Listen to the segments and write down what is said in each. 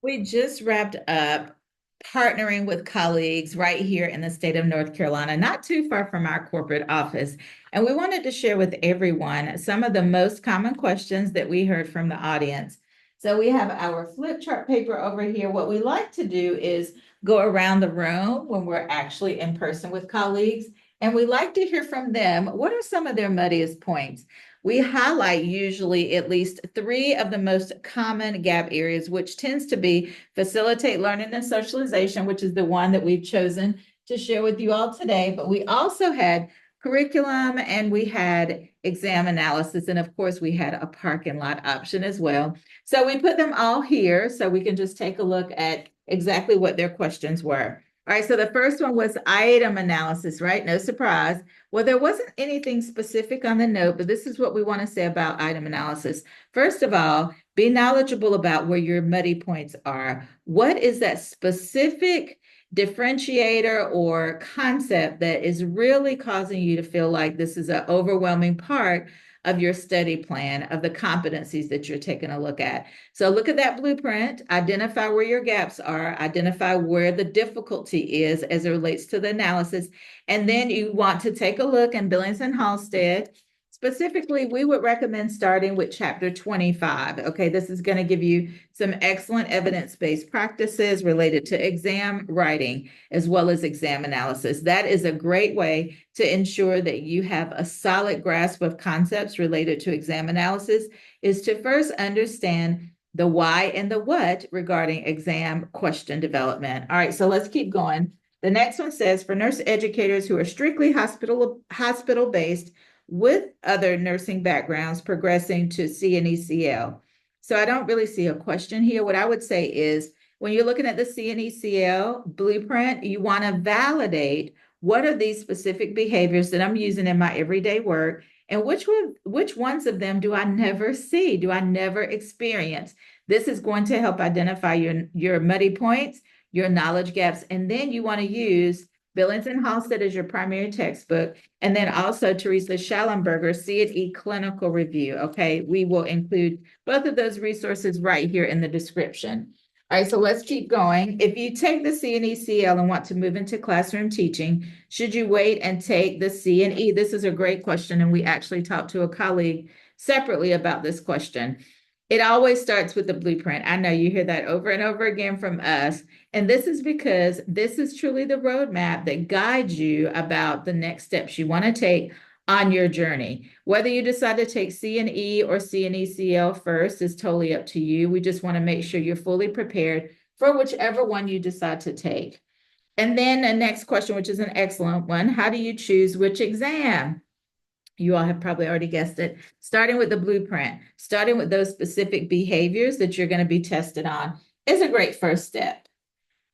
We just wrapped up partnering with colleagues right here in the state of North Carolina, not too far from our corporate office. And we wanted to share with everyone some of the most common questions that we heard from the audience. So we have our flip chart paper over here. What we like to do is go around the room when we're actually in person with colleagues, and we like to hear from them. What are some of their muddiest points? We highlight usually at least three of the most common gap areas, which tends to be facilitate learning and socialization, which is the one that we've chosen to share with you all today. But we also had curriculum and we had exam analysis. And of course, we had a parking lot option as well. So we put them all here so we can just take a look at exactly what their questions were. All right, so the first one was item analysis, right? No surprise. Well, there wasn't anything specific on the note, but this is what we want to say about item analysis. First of all, be knowledgeable about where your muddy points are. What is that specific differentiator or concept that is really causing you to feel like this is an overwhelming part of your study plan, of the competencies that you're taking a look at? So look at that blueprint, identify where your gaps are, identify where the difficulty is as it relates to the analysis, and then you want to take a look in Billings and Halstead. Specifically, we would recommend starting with chapter 25. Okay, this is going to give you some excellent evidence-based practices related to exam writing as well as exam analysis. That is a great way to ensure that you have a solid grasp of concepts related to exam analysis, is to first understand the why and the what regarding exam question development. All right, so let's keep going. The next one says, for nurse educators who are strictly hospital-based with other nursing backgrounds progressing to CNEcl. So I don't really see a question here. What I would say is, when you're looking at the CNEcl blueprint, you want to validate what are these specific behaviors that I'm using in my everyday work, and which ones of them do I never see, do I never experience? This is going to help identify your muddy points, your knowledge gaps, and then you want to use Billings and Halstead as your primary textbook, and then also Elsevier-Shellenbarger CNE clinical review. Okay, we will include both of those resources right here in the description. All right, so let's keep going. If you take the CNEcl and want to move into classroom teaching, should you wait and take the CNE? This is a great question, and we actually talked to a colleague separately about this question. It always starts with the blueprint. I know you hear that over and over again from us. And this is because this is truly the roadmap that guides you about the next steps you want to take on your journey. Whether you decide to take CNE or CNEcl first is totally up to you. We just want to make sure you're fully prepared for whichever one you decide to take. And then the next question, which is an excellent one, how do you choose which exam? You all have probably already guessed it. Starting with the blueprint, starting with those specific behaviors that you're going to be tested on is a great first step.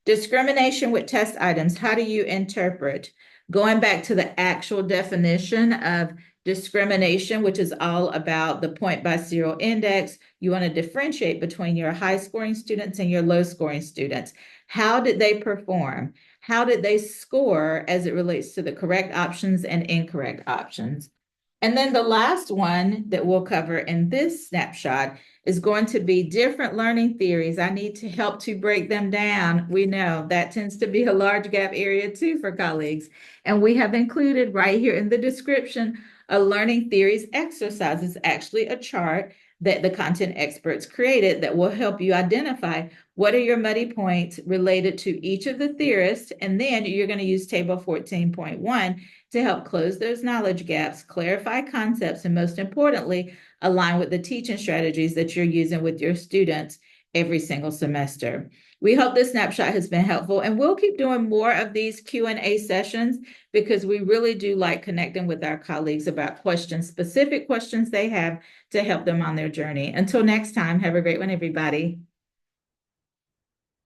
Discrimination with test items, how do you interpret? Going back to the actual definition of discrimination, which is all about the point by serial index, you want to differentiate between your high scoring students and your low scoring students. How did they perform? How did they score as it relates to the correct options and incorrect options? And then the last one that we'll cover in this snapshot is going to be different learning theories. I need to help to break them down. We know that tends to be a large gap area too for colleagues. And we have included right here in the description a learning theories exercise. It's actually a chart that the content experts created that will help you identify what are your muddy points related to each of the theorists. And then you're going to use table 14.1 to help close those knowledge gaps, clarify concepts, and most importantly, align with the teaching strategies that you're using with your students every single semester. We hope this snapshot has been helpful, and we'll keep doing more of these Q&A sessions because we really do like connecting with our colleagues about questions, specific questions they have to help them on their journey. Until next time, have a great one, everybody.